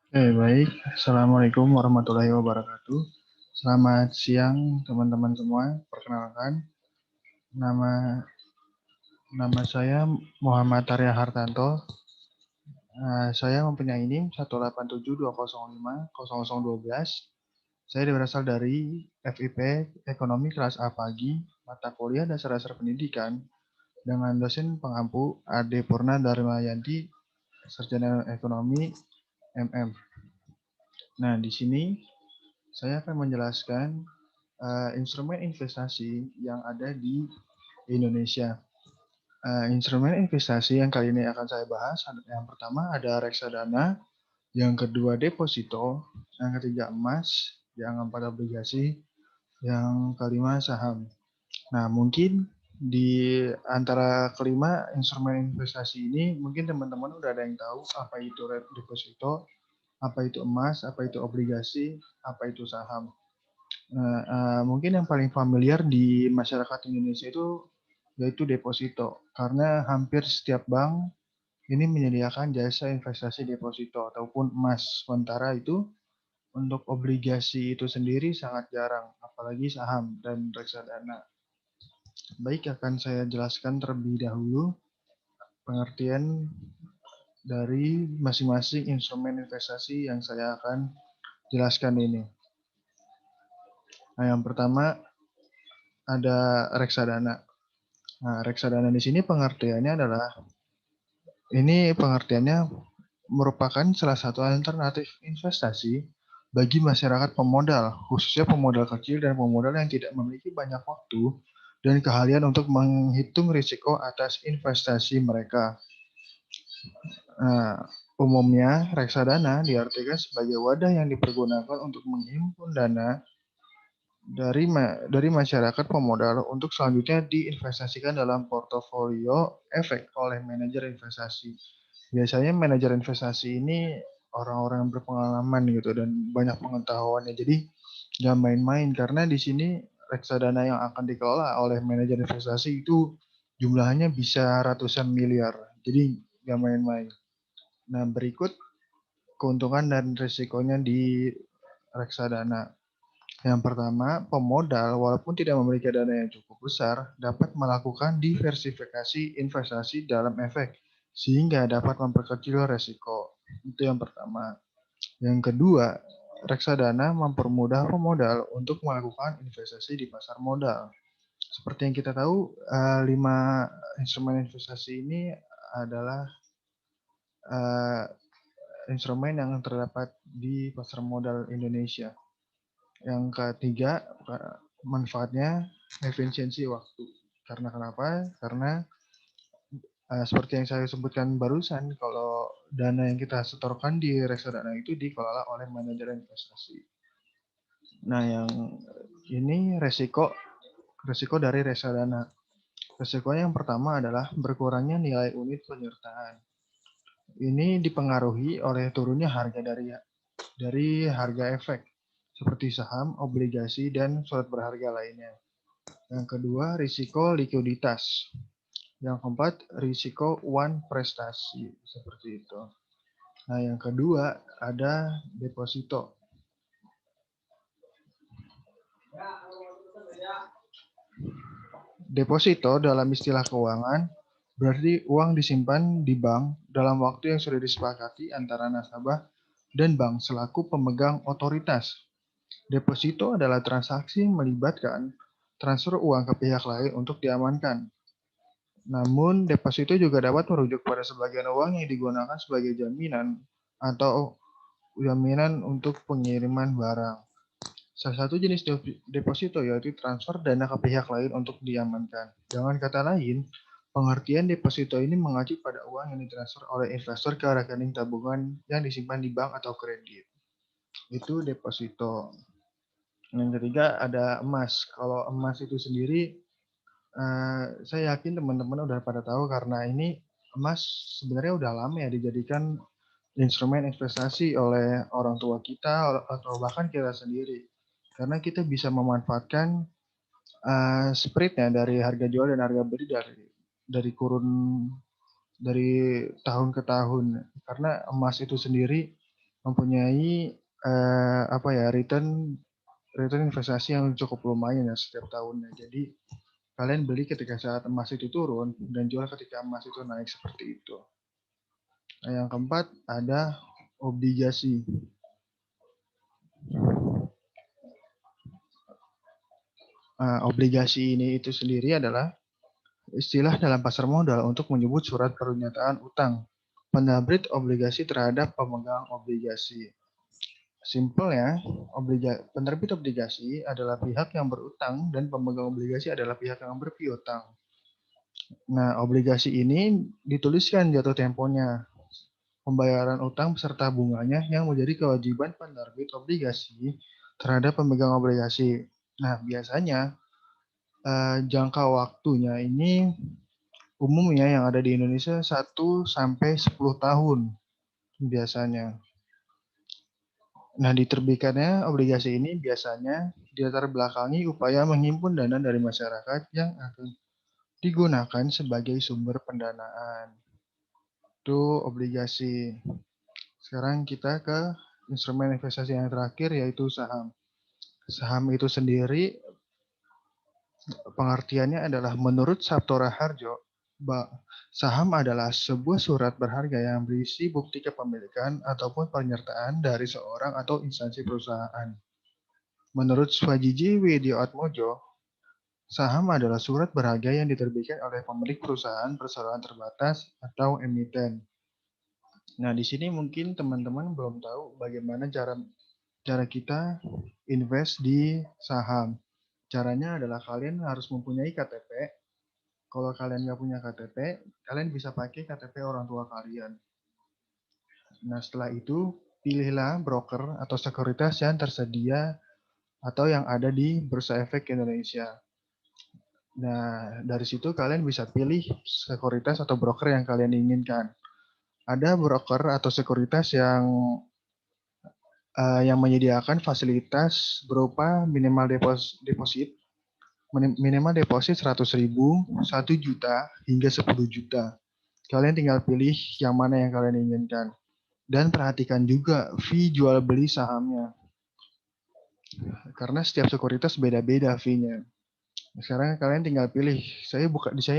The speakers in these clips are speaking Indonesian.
Baik. Assalamualaikum warahmatullahi wabarakatuh. Selamat siang teman-teman semua. Perkenalkan, nama nama saya Muhammad Arya Hartanto. Saya mempunyai NIM 18720500012. Saya berasal dari FIP Ekonomi kelas A pagi, mata kuliah dasar-dasar pendidikan, dengan dosen pengampu Ade Purna Darmayanti, Sarjana Ekonomi MM. Nah, di sini saya akan menjelaskan instrumen investasi yang ada di Indonesia. Instrumen investasi yang kali ini akan saya bahas, yang pertama ada reksadana, yang kedua deposito, yang ketiga emas, yang keempat obligasi, yang kelima saham. Nah, mungkin di antara kelima instrumen investasi ini, mungkin teman-teman udah ada yang tahu apa itu deposito, apa itu emas, apa itu obligasi, apa itu saham. Mungkin yang paling familiar di masyarakat Indonesia itu yaitu deposito, karena hampir setiap bank ini menyediakan jasa investasi deposito ataupun emas. Sementara itu untuk obligasi itu sendiri sangat jarang, apalagi saham dan reksadana. Baik, akan saya jelaskan terlebih dahulu pengertian dari masing-masing instrumen investasi yang saya akan jelaskan ini. Nah, yang pertama ada reksadana. Nah, reksadana di sini pengertiannya adalah merupakan salah satu alternatif investasi bagi masyarakat pemodal, khususnya pemodal kecil dan pemodal yang tidak memiliki banyak waktu dan keahlian untuk menghitung risiko atas investasi mereka. Nah, umumnya reksadana diartikan sebagai wadah yang dipergunakan untuk menghimpun dana dari masyarakat pemodal untuk selanjutnya diinvestasikan dalam portofolio efek oleh manajer investasi. Biasanya manajer investasi ini orang-orang yang berpengalaman gitu dan banyak pengetahuannya. Jadi nggak main-main karena di sini reksadana yang akan dikelola oleh manajer investasi itu jumlahnya bisa ratusan miliar. Jadi nggak main-main. Nah, berikut keuntungan dan risikonya di reksadana. Yang pertama, pemodal walaupun tidak memiliki dana yang cukup besar dapat melakukan diversifikasi investasi dalam efek sehingga dapat memperkecil resiko. Itu yang pertama. Yang kedua, reksadana mempermudah pemodal untuk melakukan investasi di pasar modal. Seperti yang kita tahu, 5 instrumen investasi ini adalah eh, instrumen yang terdapat di pasar modal Indonesia. Yang ketiga, manfaatnya efisiensi waktu. Karena kenapa? Karena seperti yang saya sebutkan barusan, kalau dana yang kita setorkan di reksadana itu dikelola oleh manajer investasi. Nah, yang ini resiko dari reksadana. Resikonya yang pertama adalah berkurangnya nilai unit penyertaan. Ini dipengaruhi oleh turunnya harga dari harga efek seperti saham, obligasi, dan surat berharga lainnya. Yang kedua, risiko likuiditas. Yang keempat, risiko uang prestasi. Seperti itu. Nah, yang kedua ada deposito. Deposito dalam istilah keuangan berarti uang disimpan di bank dalam waktu yang sudah disepakati antara nasabah dan bank selaku pemegang otoritas. Deposito adalah transaksi melibatkan transfer uang ke pihak lain untuk diamankan. Namun, deposito juga dapat merujuk pada sebagian uang yang digunakan sebagai jaminan atau jaminan untuk pengiriman barang. Salah satu jenis deposito yaitu transfer dana ke pihak lain untuk diamankan. Dengan kata lain, pengertian deposito ini mengacu pada uang yang ditransfer oleh investor ke rekening tabungan yang disimpan di bank atau kredit. Itu deposito. Yang ketiga ada emas. Kalau emas itu sendiri saya yakin teman-teman udah pada tahu karena ini emas sebenarnya udah lama ya dijadikan instrumen investasi oleh orang tua kita atau bahkan kita sendiri. Karena kita bisa memanfaatkan spreadnya dari harga jual dan harga beli dari kurun dari tahun ke tahun. Karena emas itu sendiri mempunyai return investasi yang cukup lumayan ya setiap tahunnya. Jadi kalian beli ketika saat emas itu turun dan jual ketika emas itu naik seperti itu. Nah, yang keempat ada obligasi. Obligasi ini itu sendiri adalah istilah dalam pasar modal untuk menyebut surat pernyataan utang penerbit obligasi terhadap pemegang obligasi. Simpelnya, penerbit obligasi adalah pihak yang berutang dan pemegang obligasi adalah pihak yang berpiutang. Nah, obligasi ini dituliskan jatuh temponya, pembayaran utang beserta bunganya yang menjadi kewajiban penerbit obligasi terhadap pemegang obligasi. Nah, biasanya jangka waktunya ini umumnya yang ada di Indonesia 1 sampai 10 tahun biasanya. Nah, diterbitkannya obligasi ini biasanya dilatar belakangi upaya menghimpun dana dari masyarakat yang akan digunakan sebagai sumber pendanaan. Itu obligasi. Sekarang kita ke instrumen investasi yang terakhir yaitu saham. Saham itu sendiri pengertiannya adalah menurut Sabto Raharjo, saham adalah sebuah surat berharga yang berisi bukti kepemilikan ataupun penyertaan dari seorang atau instansi perusahaan. Menurut Swajiji Widiatmojo, saham adalah surat berharga yang diterbitkan oleh pemilik perusahaan perseroan terbatas atau emiten. Nah, di sini mungkin teman-teman belum tahu bagaimana cara kita invest di saham. Caranya adalah kalian harus mempunyai KTP. Kalau kalian nggak punya KTP, kalian bisa pakai KTP orang tua kalian. Nah, setelah itu, pilihlah broker atau sekuritas yang tersedia atau yang ada di Bursa Efek Indonesia. Nah, dari situ kalian bisa pilih sekuritas atau broker yang kalian inginkan. Ada broker atau sekuritas yang menyediakan fasilitas berupa minimal deposit 100.000, 1 juta, hingga 10 juta. Kalian tinggal pilih yang mana yang kalian inginkan. Dan perhatikan juga fee jual beli sahamnya. Karena setiap sekuritas beda-beda fee-nya. Sekarang kalian tinggal pilih. Saya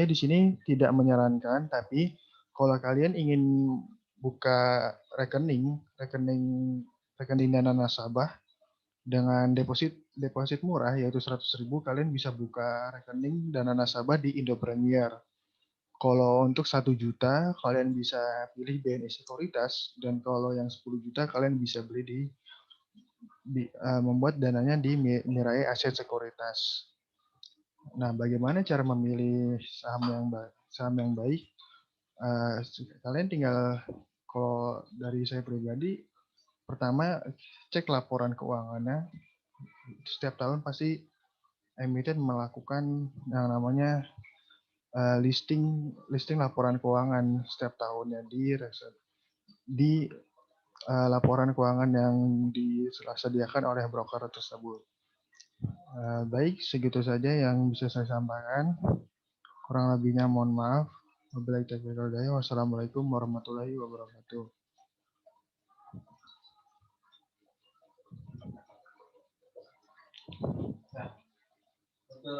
di sini tidak menyarankan, tapi kalau kalian ingin buka rekening dana nasabah dengan deposit murah yaitu 100.000, kalian bisa buka rekening dana nasabah di Indo Premier. Kalau untuk 1 juta kalian bisa pilih BNI Sekuritas, dan kalau yang 10 juta kalian bisa beli membuat dananya di Mirai Aset Sekuritas. Nah, bagaimana cara memilih saham yang baik? Kalian tinggal, kalau dari saya pribadi, pertama cek laporan keuangannya. Setiap tahun pasti emiten melakukan yang namanya listing laporan keuangan setiap tahunnya di laporan keuangan yang disediakan oleh broker tersebut. Baik, segitu saja yang bisa saya sampaikan. Kurang lebihnya mohon maaf. Wassalamualaikum warahmatullahi wabarakatuh. Nah,